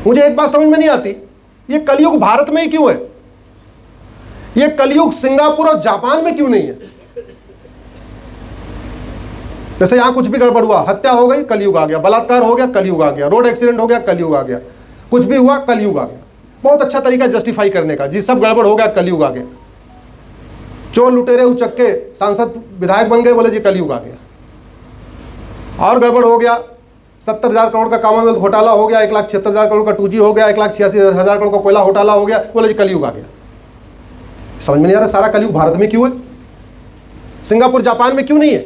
मुझे एक बात समझ में नहीं आती, ये कलयुग भारत में ही क्यों है? ये कलयुग सिंगापुर और जापान में क्यों नहीं है? जैसे यहां कुछ भी गड़बड़ हुआ, हत्या हो गई, कलयुग आ गया, बलात्कार हो गया, कलयुग आ गया, रोड एक्सीडेंट हो गया, कलयुग आ गया, कुछ भी हुआ, कलयुग आ गया। बहुत अच्छा तरीका जस्टिफाई करने का, जी सब गड़बड़ हो गया, कलयुग आ गया। चोर लुटेरे उचक्के सांसद विधायक बन गए, बोले जी कलयुग आ गया। और गड़बड़ हो गया, 70,000 करोड़ का कॉमनवेल्थ घोटाला हो गया, 1,76,000 करोड़ का 2G हो गया, 1,86,000 करोड़ का कोयला घोटाला हो गया, बोले जी कलयुग आ गया। समझ में नहीं आ रहा सारा कलयुग भारत में क्यों है, सिंगापुर जापान में क्यों नहीं है?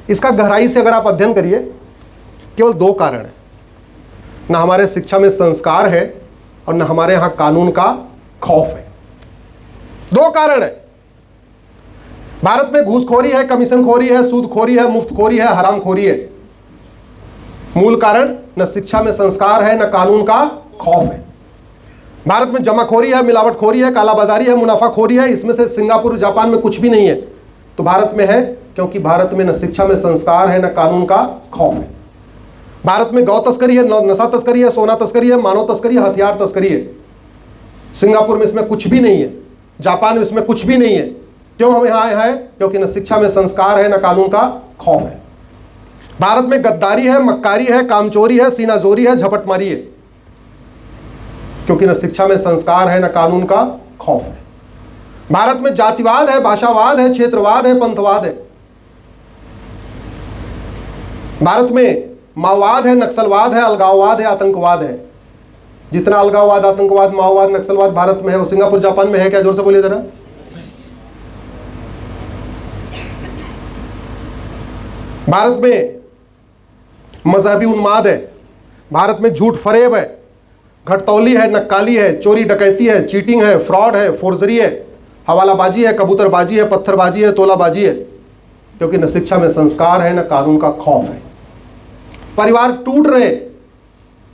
इसका गहराई से अगर आप अध्ययन करिए, केवल 2 कारण है। ना हमारे शिक्षा में संस्कार है और ना हमारे यहां कानून का खौफ है। 2 कारण है। भारत में घूसखोरी है, कमीशनखोरी है, सूदखोरी है, मुफ्तखोरी है, हरामखोरी है। मूल कारण न शिक्षा में संस्कार है, न कानून का खौफ है। भारत में जमाखोरी है, मिलावटखोरी है, कालाबाजारी है, मुनाफाखोरी है। इसमें से सिंगापुर जापान में कुछ भी नहीं है, तो भारत में है, क्योंकि भारत में न शिक्षा में संस्कार है, न कानून का खौफ है। भारत में गौ तस्करी है, नशा तस्करी है, सोना तस्करी है, मानव तस्करी है, हथियार तस्करी है। सिंगापुर में इसमें कुछ भी नहीं है, जापान में इसमें कुछ भी नहीं है। क्यों हम यहाँ आए हैं? क्योंकि न शिक्षा में संस्कार है, न कानून का खौफ है। भारत में गद्दारी है, मक्कारी है, कामचोरी है, सीनाजोरी है, झपटमारी है, क्योंकि न शिक्षा में संस्कार है, न कानून का खौफ है। भारत में जातिवाद है, भाषावाद है, क्षेत्रवाद है, पंथवाद है। भारत में माओवाद है, नक्सलवाद है, अलगाववाद है, आतंकवाद है। जितना अलगाववाद, आतंकवाद, माओवाद, नक्सलवाद भारत में है, वो सिंगापुर जापान में है क्या? जोर से बोलिए जरा। भारत में मजहबी उन्माद है, भारत में झूठ फरेब है, घटतौली है, नक्काली है, चोरी डकैती है, चीटिंग है, फ्रॉड है, फोर्जरी है, हवालाबाजी है, कबूतरबाजी है, पत्थरबाजी है, तोलाबाजी है, क्योंकि न शिक्षा में संस्कार है, न कानून का खौफ है। परिवार टूट रहे,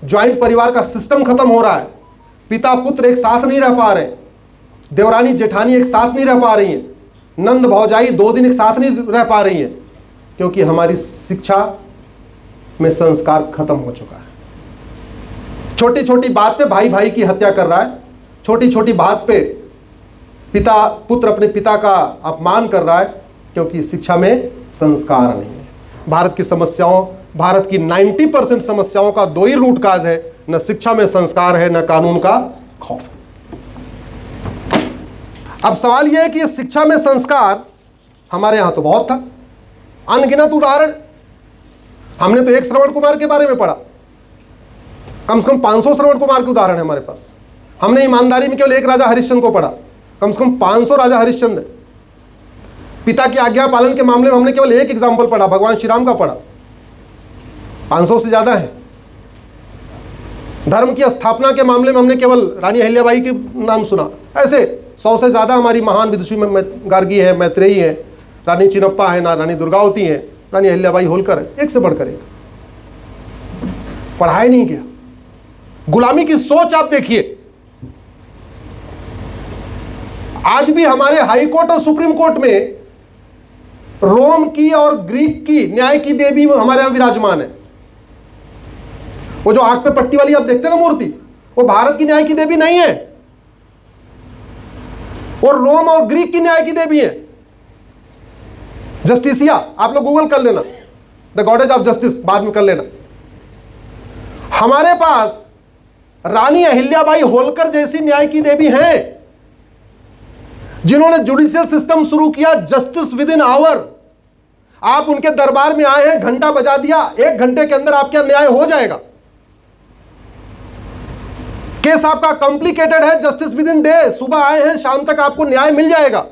ज्वाइंट परिवार का सिस्टम खत्म हो रहा है, पिता पुत्र एक साथ नहीं रह पा रहे, देवरानी जेठानी एक साथ नहीं रह पा रही हैं, नंद भौजाई 2 दिन एक साथ नहीं रह पा रही हैं, क्योंकि हमारी शिक्षा में संस्कार खत्म हो चुका है। छोटी छोटी बात पे भाई भाई की हत्या कर रहा है, छोटी छोटी बात पे पिता पुत्र अपने पिता का अपमान कर रहा है, क्योंकि शिक्षा में संस्कार नहीं है। भारत की समस्याओं, भारत की 90% समस्याओं का 2 ही रूट काज है, न शिक्षा में संस्कार है, न कानून का खौफ है। अब सवाल यह है कि ये शिक्षा में संस्कार हमारे यहां तो बहुत था, अनगिनत उदाहरण। हमने तो एक श्रवण कुमार के बारे में पढ़ा, कम से कम 500 श्रवण कुमार के उदाहरण है हमारे पास। हमने ईमानदारी में केवल एक राजा हरिश्चंद्र को पढ़ा, कम से कम 500 राजा हरिश्चंद्र। पिता की आज्ञा पालन के मामले में हमने केवल एक एग्जाम्पल पढ़ा, भगवान श्री राम का पढ़ा, 500 से ज्यादा है। धर्म की स्थापना के मामले में हमने केवल रानी अहिल्याबाई के नाम सुना। ऐसे 100 से ज्यादा हमारी महान विदुषी में गार्गी है, मैत्रेयी है, रानी चिन्नप्पा है, ना रानी दुर्गावती है, रानी अहिल्याबाई होलकर है, एक से बढ़कर एक। पढ़ाया नहीं गया। गुलामी की सोच आप देखिए, आज भी हमारे हाई कोर्ट और सुप्रीम कोर्ट में रोम की और ग्रीक की न्याय की देवी हमारे यहां विराजमान है। वो जो आंख पे पट्टी वाली आप देखते हैं ना मूर्ति, वो भारत की न्याय की देवी नहीं है, वो रोम और ग्रीक की न्याय की देवी है। जस्टिसिया आप लोग गूगल कर लेना, द गॉडेज ऑफ जस्टिस बाद में कर लेना। हमारे पास रानी अहिल्याबाई होलकर जैसी न्याय की देवी हैं, जिन्होंने जुडिशियल सिस्टम शुरू किया, जस्टिस विद इन आवर। आप उनके दरबार में आए हैं, घंटा बजा दिया, 1 घंटे के अंदर आपका न्याय हो जाएगा। केस आपका कॉम्प्लिकेटेड है, जस्टिस विद इन डे, सुबह आए हैं शाम तक आपको न्याय मिल जाएगा।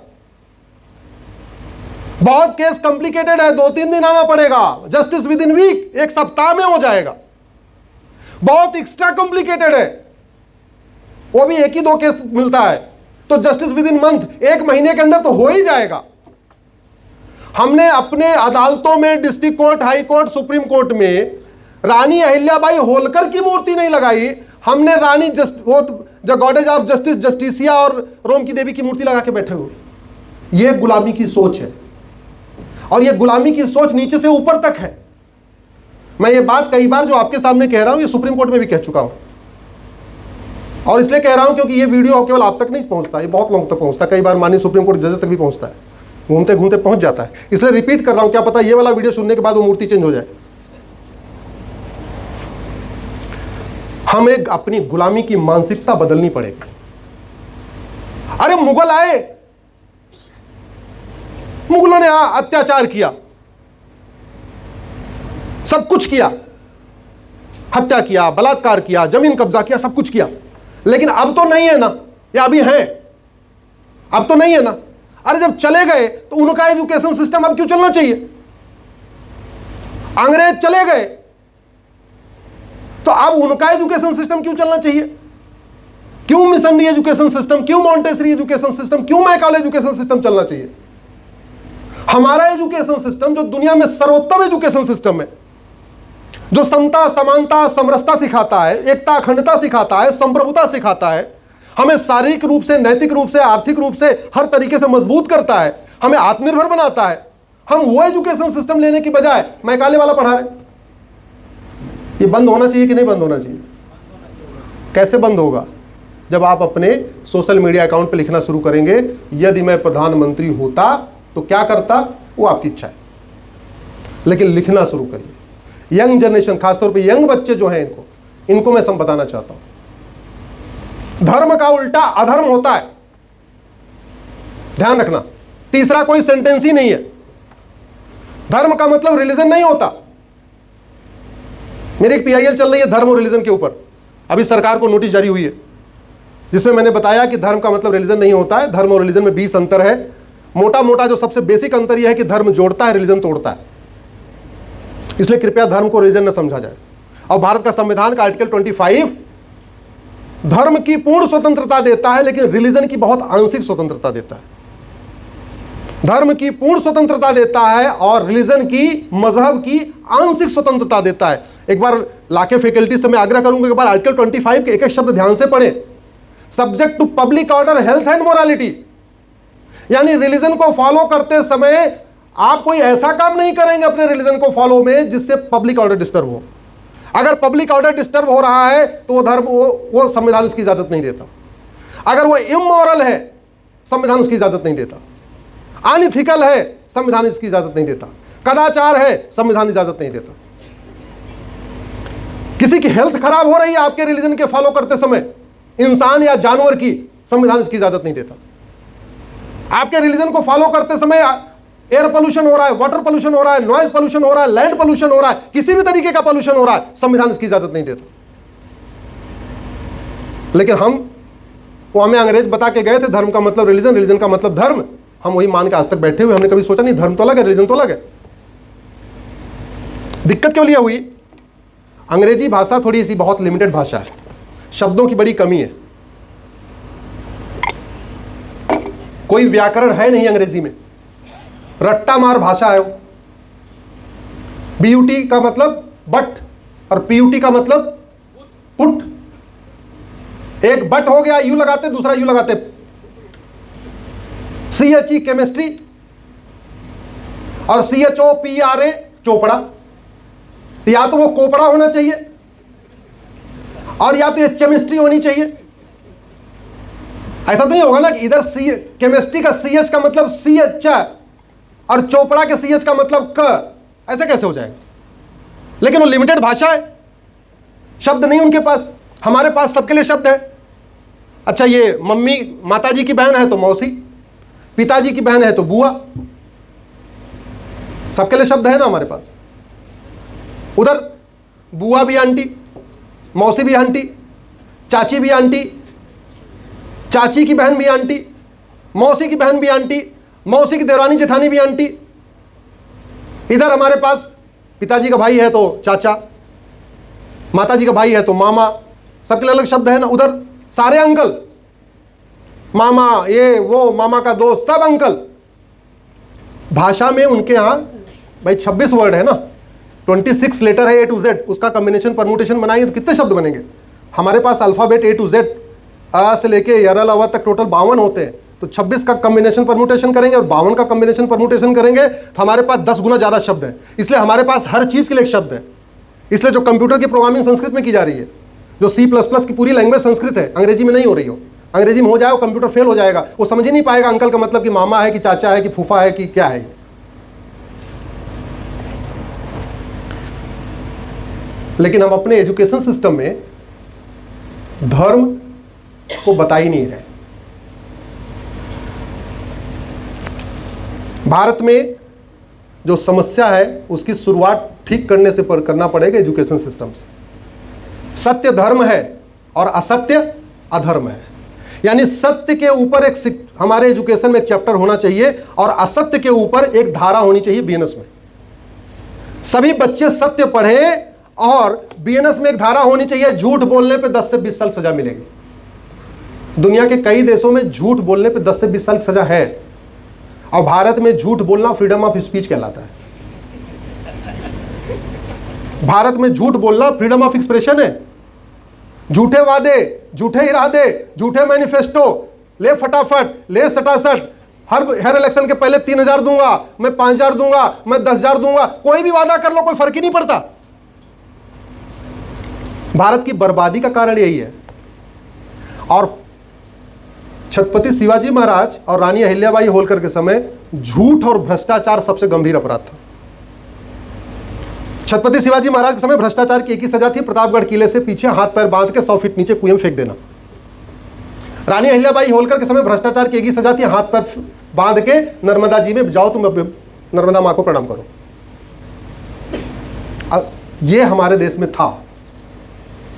बहुत केस कॉम्प्लिकेटेड है, 2-3 दिन आना पड़ेगा, जस्टिस विद इन वीक, 1 सप्ताह में हो जाएगा। बहुत एक्स्ट्रा कॉम्प्लिकेटेड है, वो भी 1 ही 2 केस मिलता है, तो जस्टिस विद इन मंथ, 1 महीने के अंदर तो हो ही जाएगा। हमने अपने अदालतों में, district court, high court, supreme court में रानी अहिल्याबाई होलकर की मूर्ति नहीं लगाई, हमने रानी the goddess of justice, Justitia और रोम की देवी की मूर्ति लगा के बैठे हुए। यह गुलामी की सोच है, और यह गुलामी की सोच नीचे से ऊपर तक है। मैं ये बात कई बार जो आपके सामने कह रहा हूं, ये सुप्रीम कोर्ट में भी कह चुका हूं। और इसलिए कह रहा हूं क्योंकि ये वीडियो केवल आप तक नहीं पहुंचता, ये बहुत लोगों तक पहुंचता है, कई बार माननीय सुप्रीम कोर्ट जज तक भी पहुंचता है, घूमते घूमते पहुंच जाता है। इसलिए रिपीट कर रहा हूं, क्या पता ये वाला वीडियो सुनने के बाद वो मूर्ति चेंज हो जाए। हमें अपनी गुलामी की मानसिकता बदलनी पड़ेगी। अरे मुगल आए, मुगलों ने अत्याचार किया, सब कुछ किया, हत्या किया, बलात्कार किया, जमीन कब्जा किया, सब कुछ किया, लेकिन अब तो नहीं है ना, या अभी है? अब तो नहीं है ना। अरे जब चले गए तो उनका एजुकेशन सिस्टम अब क्यों चलना चाहिए? अंग्रेज चले गए तो अब उनका एजुकेशन सिस्टम क्यों चलना चाहिए? क्यों मिशनरी एजुकेशन सिस्टम, क्यों मॉन्टेसरी एजुकेशन सिस्टम, क्यों मैकाले एजुकेशन सिस्टम चलना चाहिए? हमारा एजुकेशन सिस्टम जो दुनिया में सर्वोत्तम एजुकेशन सिस्टम है, जो समता, समानता, समरसता सिखाता है, एकता, अखंडता सिखाता है, संप्रभुता सिखाता है, हमें शारीरिक रूप से, नैतिक रूप से, आर्थिक रूप से हर तरीके से मजबूत करता है, हमें आत्मनिर्भर बनाता है, हम वो एजुकेशन सिस्टम लेने की बजाय मैकाले वाला पढ़ा रहे। ये बंद होना चाहिए कि नहीं बंद होना चाहिए? कैसे बंद होगा? जब आप अपने सोशल मीडिया अकाउंट पे लिखना शुरू करेंगे, यदि मैं प्रधानमंत्री होता तो क्या करता, वो आपकी इच्छा है, लेकिन लिखना शुरू करिए। यंग जनरेशन, खासतौर पे यंग बच्चे जो हैं, इनको मैं सब बताना चाहता हूं, धर्म का उल्टा अधर्म होता है, ध्यान रखना। तीसरा कोई सेंटेंस ही नहीं है। धर्म का मतलब रिलीजन नहीं होता। मेरी एक PIL चल रही है धर्म और रिलीजन के ऊपर, अभी सरकार को नोटिस जारी हुई है, जिसमें मैंने बताया कि धर्म का मतलब रिलीजन नहीं होता है, धर्म और रिलीजन में 20 अंतर है। मोटा मोटा जो सबसे बेसिक अंतर यह है कि धर्म जोड़ता है, रिलीजन तोड़ता है। इसलिए कृपया धर्म को रिलीजन न समझा जाए। और भारत का संविधान का आर्टिकल 25 धर्म की पूर्ण स्वतंत्रता देता है, लेकिन रिलीजन की बहुत आंशिक स्वतंत्रता देता है। धर्म की पूर्ण स्वतंत्रता देता है और रिलीजन की, मजहब की आंशिक स्वतंत्रता देता है। एक बार लाके फैकल्टी से मैं आग्रह करूंगा, एक बार आर्टिकल 25 के एक एक शब्द ध्यान से पढ़ें। Subject to public order, health and morality, यानी रिलीजन को फॉलो करते समय आप कोई ऐसा काम नहीं करेंगे अपने रिलीजन को फॉलो में जिससे पब्लिक ऑर्डर डिस्टर्ब हो। अगर पब्लिक ऑर्डर डिस्टर्ब हो रहा है तो वो धर्म, वो संविधान उसकी इजाजत नहीं देता। अगर वो इमोरल है, संविधान उसकी इजाजत नहीं देता। अनइथिकल है, संविधान इसकी इजाजत नहीं देता। कदाचार है, संविधान इजाजत नहीं देता। किसी की हेल्थ खराब हो रही है आपके रिलीजन के फॉलो करते समय, इंसान या जानवर की, संविधान इसकी इजाजत नहीं देता। आपके रिलीजन को फॉलो करते समय एयर पोल्यूशन हो रहा है, वाटर पोल्यूशन हो रहा है, नॉइज पोल्यूशन हो रहा है, लैंड पोल्यूशन हो रहा है, किसी भी तरीके का पोल्यूशन हो रहा है, संविधान इसकी इजाजत नहीं देता। लेकिन हमें अंग्रेज बता के गए थे धर्म का मतलब रिलीजन, रिलीजन का मतलब धर्म, हम वही मान के आज तक बैठे हुए। हमने कभी सोचा नहीं धर्म तो अलग है, रिलीजन तो अलग है। दिक्कत क्यों लिया हुई? अंग्रेजी भाषा थोड़ी सी बहुत लिमिटेड भाषा है, शब्दों की बड़ी कमी है, कोई व्याकरण है नहीं अंग्रेजी में, रट्टा मार भाषा है वो। BUT का मतलब बट और PUT का मतलब पुट। एक बट हो गया, यू लगाते, दूसरा यू लगाते। CHE केमिस्ट्री और CHOPRA चोपड़ा। या तो वो कोपड़ा होना चाहिए और या तो ये केमिस्ट्री होनी चाहिए। ऐसा तो नहीं होगा ना कि इधर केमिस्ट्री का CH का मतलब CH और चोपड़ा के CH का मतलब क, ऐसे कैसे हो जाएगा? लेकिन वो लिमिटेड भाषा है, शब्द नहीं उनके पास, हमारे पास सबके लिए शब्द है। अच्छा, ये मम्मी, माताजी की बहन है तो मौसी, पिताजी की बहन है तो बुआ, सबके लिए शब्द है ना हमारे पास। उधर बुआ भी आंटी, मौसी भी आंटी, चाची भी आंटी, चाची की बहन भी आंटी, मौसी की बहन भी आंटी, मौसी की देवरानी जेठानी भी आंटी। इधर हमारे पास पिताजी का भाई है तो चाचा, माताजी का भाई है तो मामा, सबके लिए अलग शब्द है ना। उधर सारे अंकल, मामा, ये वो, मामा का दोस्त, सब अंकल। भाषा में उनके यहाँ भाई 26 वर्ड है ना, 26 लेटर है A to Z, उसका कॉम्बिनेशन परम्यूटेशन बनाएंगे तो कितने शब्द बनेंगे? हमारे पास अल्फाबेट A to Z, अ से लेके यरल अव तक टोटल 52 होते हैं, तो 26 का कॉम्बिनेशन परम्यूटेशन करेंगे और 52 का कॉम्बिनेशन परम्यूटेशन करेंगे तो हमारे पास 10 गुना ज़्यादा शब्द है। इसलिए हमारे पास हर चीज़ के लिए एक शब्द है। इसलिए जो कंप्यूटर की प्रोग्रामिंग संस्कृत में की जा रही है, जो C++ की पूरी लैंग्वेज संस्कृत है, अंग्रेजी में नहीं हो रही हो, अंग्रेजी में हो जाए वो कंप्यूटर फेल हो जाएगा, वो समझ ही नहीं पाएगा अंकल का मतलब कि मामा है कि चाचा है कि फूफा है कि क्या है। लेकिन हम अपने एजुकेशन सिस्टम में धर्म को बता ही नहीं रहे। भारत में जो समस्या है उसकी शुरुआत ठीक करने से करना पड़ेगा एजुकेशन सिस्टम से। सत्य धर्म है और असत्य अधर्म है, यानी सत्य के ऊपर एक हमारे एजुकेशन में एक चैप्टर होना चाहिए और असत्य के ऊपर एक धारा होनी चाहिए बीएनएस में। सभी बच्चे सत्य पढ़े और बीएनएस में एक धारा होनी चाहिए, झूठ बोलने पे 10 से 20 साल सजा मिलेगी। दुनिया के कई देशों में झूठ बोलने पे 10 से 20 साल सजा है, और भारत में झूठ बोलना फ्रीडम ऑफ स्पीच कहलाता है। भारत में झूठ बोलना फ्रीडम ऑफ एक्सप्रेशन है। झूठे वादे, झूठे इरादे, झूठे मैनिफेस्टो, ले फटाफट, ले सटासट, हर इलेक्शन के पहले 3,000 दूंगा, मैं 5,000 दूंगा, मैं 10,000 दूंगा, कोई भी वादा कर लो, कोई फर्क ही नहीं पड़ता। भारत की बर्बादी का कारण यही है। और छत्रपति शिवाजी महाराज और रानी अहिल्याबाई होलकर के समय झूठ और भ्रष्टाचार सबसे गंभीर अपराध था। छत्रपति शिवाजी महाराज के समय भ्रष्टाचार की एक ही सजा थी, प्रतापगढ़ किले से पीछे हाथ पैर बांध के 100 फीट नीचे कुएं में फेंक देना। रानी अहिल्याबाई होलकर के समय भ्रष्टाचार की एक ही सजा थी, हाथ पैर बांध के नर्मदा जी में जाओ, तुम नर्मदा मां को प्रणाम करो। यह हमारे देश में था।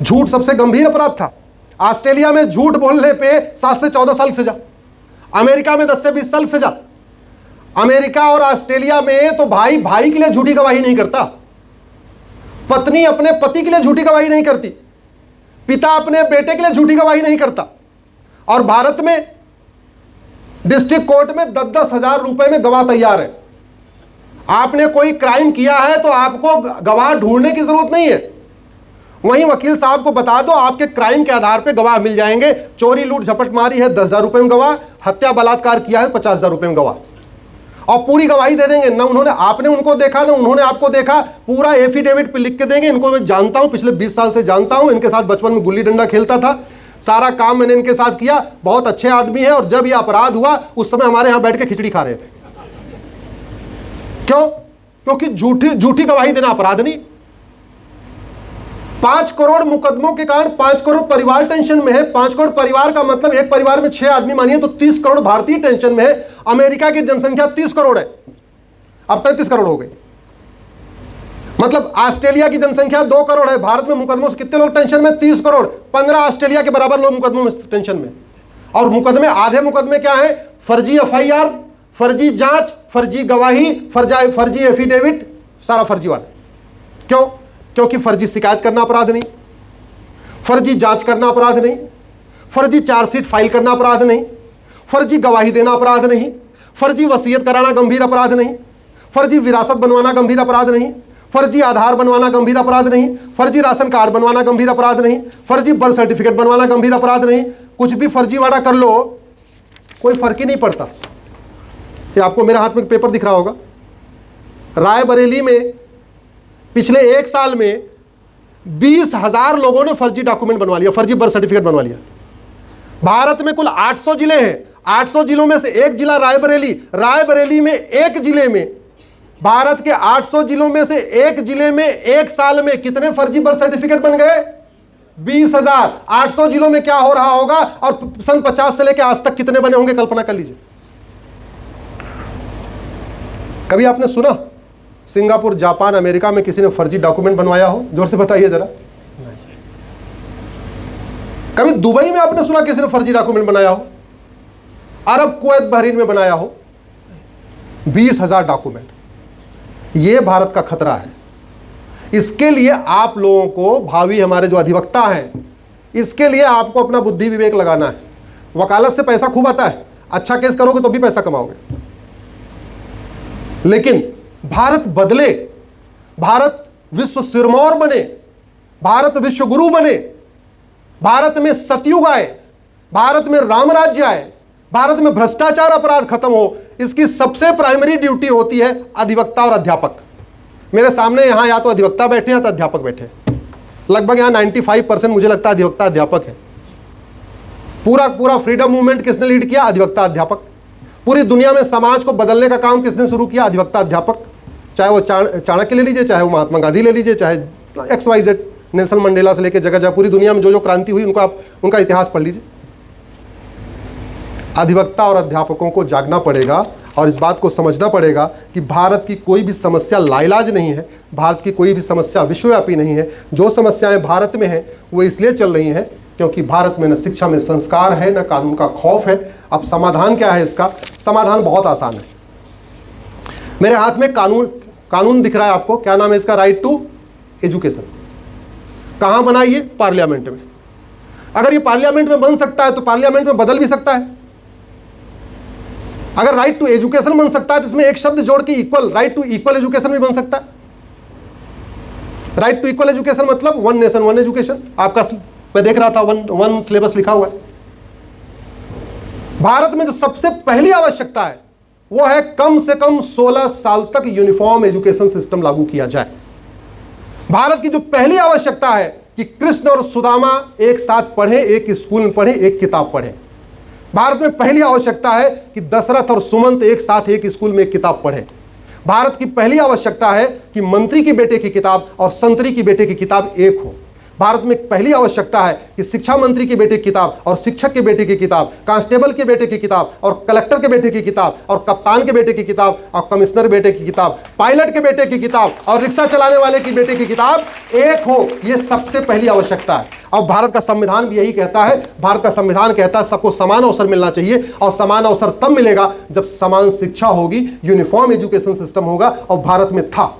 झूठ सबसे गंभीर अपराध था। ऑस्ट्रेलिया में झूठ बोलने पे 7 से 14 साल की सजा, अमेरिका में 10 से 20 साल की सजा। अमेरिका और ऑस्ट्रेलिया में तो भाई भाई के लिए झूठी गवाही नहीं करता, पत्नी अपने पति के लिए झूठी गवाही नहीं करती, पिता अपने बेटे के लिए झूठी गवाही नहीं करता। और भारत में डिस्ट्रिक्ट कोर्ट में 10-10 हजार रुपए में गवाह तैयार है। आपने कोई क्राइम किया है तो आपको गवाह ढूंढने की जरूरत नहीं है, वहीं वकील साहब को बता दो, आपके क्राइम के आधार पे गवाह मिल जाएंगे। चोरी लूट झपट मारी है 10,000 रुपए में गवाह, हत्या बलात्कार किया है 50,000 रुपए में गवाह, और पूरी गवाही दे देंगे। ना उन्होंने आपने उनको देखा ना उन्होंने आपको देखा, पूरा एफिडेविट पे लिख के देंगे, इनको मैं जानता हूं, पिछले 20 साल से जानता हूं, इनके साथ बचपन में गुल्ली डंडा खेलता था, सारा काम मैंने इनके साथ किया, बहुत अच्छे आदमी है, और जब यह अपराध हुआ उस समय हमारे यहां बैठ के खिचड़ी खा रहे थे। क्यों? क्योंकि झूठी गवाही देना अपराध नहीं। 5 करोड़ मुकदमों के कारण 5 करोड़ परिवार टेंशन में है। 5 करोड़ परिवार का मतलब एक परिवार में 6 आदमी मानिए तो 30 करोड़ भारतीय टेंशन में है। अमेरिका की जनसंख्या 30 करोड़ है, अब 35 करोड़ हो गई। मतलब ऑस्ट्रेलिया की जनसंख्या 2 करोड़ है, भारत में मुकदमों से कितने लोग टेंशन में? 30 करोड़। 15 ऑस्ट्रेलिया के बराबर लोग मुकदमों में टेंशन में। और मुकदमे, आधे मुकदमे क्या है? फर्जी एफआईआर, फर्जी जांच, फर्जी गवाही, फर्जी एफिडेविट, सारा फर्जी वाला। क्यों? क्योंकि फर्जी शिकायत करना अपराध नहीं, फर्जी जांच करना अपराध नहीं, फर्जी चार्जशीट फाइल करना अपराध नहीं, फर्जी गवाही देना अपराध नहीं, फर्जी वसीयत कराना गंभीर अपराध नहीं, फर्जी विरासत बनवाना गंभीर अपराध नहीं, फर्जी आधार बनवाना गंभीर अपराध नहीं, फर्जी राशन कार्ड बनवाना गंभीर अपराध नहीं, फर्जी बर्थ सर्टिफिकेट बनवाना गंभीर अपराध नहीं। कुछ भी फर्जी वाड़ा कर लो, कोई फर्क ही नहीं पड़ता। ये आपको मेरे हाथ में पेपर दिख रहा होगा, रायबरेली में पिछले 1 साल में 20,000 लोगों ने फर्जी डॉक्यूमेंट बनवा लिया, फर्जी बर्थ सर्टिफिकेट बनवा लिया। भारत में कुल 800 जिले हैं, 800 जिलों में से एक जिला रायबरेली, रायबरेली में एक जिले में, भारत के 800 जिलों में से एक जिले में 1 साल में कितने फर्जी बर्थ सर्टिफिकेट बन गए? 20,000। 800 जिलों में क्या हो रहा होगा, और सन 50 से लेकर आज तक कितने बने होंगे, कल्पना कर लीजिए। कभी आपने सुना सिंगापुर, जापान, अमेरिका में किसी ने फर्जी डॉक्यूमेंट बनवाया हो? जोर से बताइए जरा। कभी दुबई में आपने सुना किसी ने फर्जी डॉक्यूमेंट बनाया हो? अरब, कुवैत, बहरीन में बनाया हो? 20,000 डॉक्यूमेंट। यह भारत का खतरा है। इसके लिए आप लोगों को, भावी हमारे जो अधिवक्ता हैं, इसके लिए आपको अपना बुद्धि विवेक लगाना है। वकालत से पैसा खूब आता है, अच्छा केस करोगे तो भी पैसा कमाओगे, लेकिन भारत बदले, भारत विश्व सिरमौर बने, भारत विश्व गुरु बने, भारत में सतयुग आए, भारत में राम राज्य आए, भारत में भ्रष्टाचार अपराध खत्म हो, इसकी सबसे प्राइमरी ड्यूटी होती है अधिवक्ता और अध्यापक। मेरे सामने यहां या तो अधिवक्ता बैठे हैं या तो अध्यापक बैठे हैं। लगभग यहाँ 95% मुझे लगता है अधिवक्ता अध्यापक है। पूरा फ्रीडम मूवमेंट किसने लीड किया? अधिवक्ता अध्यापक। पूरी दुनिया में समाज को बदलने का काम किसने शुरू किया? अधिवक्ता अध्यापक। चाहे वो चाणक्य ले लीजिए, चाहे वो महात्मा गांधी ले लीजिए, चाहे XYZ, नेल्सन मंडेला से लेकर जगह जगह पूरी दुनिया में जो जो क्रांति हुई उनको आप उनका इतिहास पढ़ लीजिए। अधिवक्ता और अध्यापकों को जागना पड़ेगा और इस बात को समझना पड़ेगा कि भारत की कोई भी समस्या लाइलाज नहीं है, भारत की कोई भी समस्या विश्वव्यापी नहीं है। जो समस्याएं भारत में हैं वो इसलिए चल रही हैं क्योंकि भारत में न शिक्षा में संस्कार है, न कानून का खौफ है। अब समाधान क्या है इसका? समाधान बहुत आसान है। मेरे हाथ में कानून दिख रहा है आपको, क्या नाम है इसका? Right to education. कहां बना ये? पार्लियामेंट में। अगर ये पार्लियामेंट में बन सकता है तो पार्लियामेंट में बदल भी सकता है। अगर राइट टू एजुकेशन बन सकता है तो इसमें एक शब्द जोड़ के equal, right to equal education भी बन सकता है। राइट टू इक्वल एजुकेशन मतलब वन नेशन वन एजुकेशन। आपका मैं देख रहा था वन सिलेबस लिखा हुआ है। भारत में जो सबसे पहली आवश्यकता है वो है कम से कम 16 साल तक यूनिफॉर्म एजुकेशन सिस्टम लागू किया जाए। भारत की जो पहली आवश्यकता है कि कृष्ण और सुदामा एक साथ पढ़े, एक स्कूल में पढ़े, एक किताब पढ़े। भारत में पहली आवश्यकता है कि दशरथ और सुमंत एक साथ एक स्कूल में एक किताब पढ़े। भारत की पहली आवश्यकता है कि मंत्री की बेटे की किताब और संतरी की बेटे की किताब एक हो। भारत में पहली आवश्यकता है कि शिक्षा मंत्री के बेटे की किताब और शिक्षक के बेटे की किताब, कांस्टेबल के बेटे की किताब और कलेक्टर के बेटे की किताब और कप्तान के बेटे की किताब और कमिश्नर बेटे की किताब, पायलट के बेटे की किताब और रिक्शा चलाने वाले की बेटे की किताब एक हो। यह सबसे पहली आवश्यकता है। और भारत का संविधान भी यही कहता है। भारत का संविधान कहता है सबको समान अवसर मिलना चाहिए और समान अवसर तब मिलेगा जब समान शिक्षा होगी, यूनिफॉर्म एजुकेशन सिस्टम होगा। और भारत में था।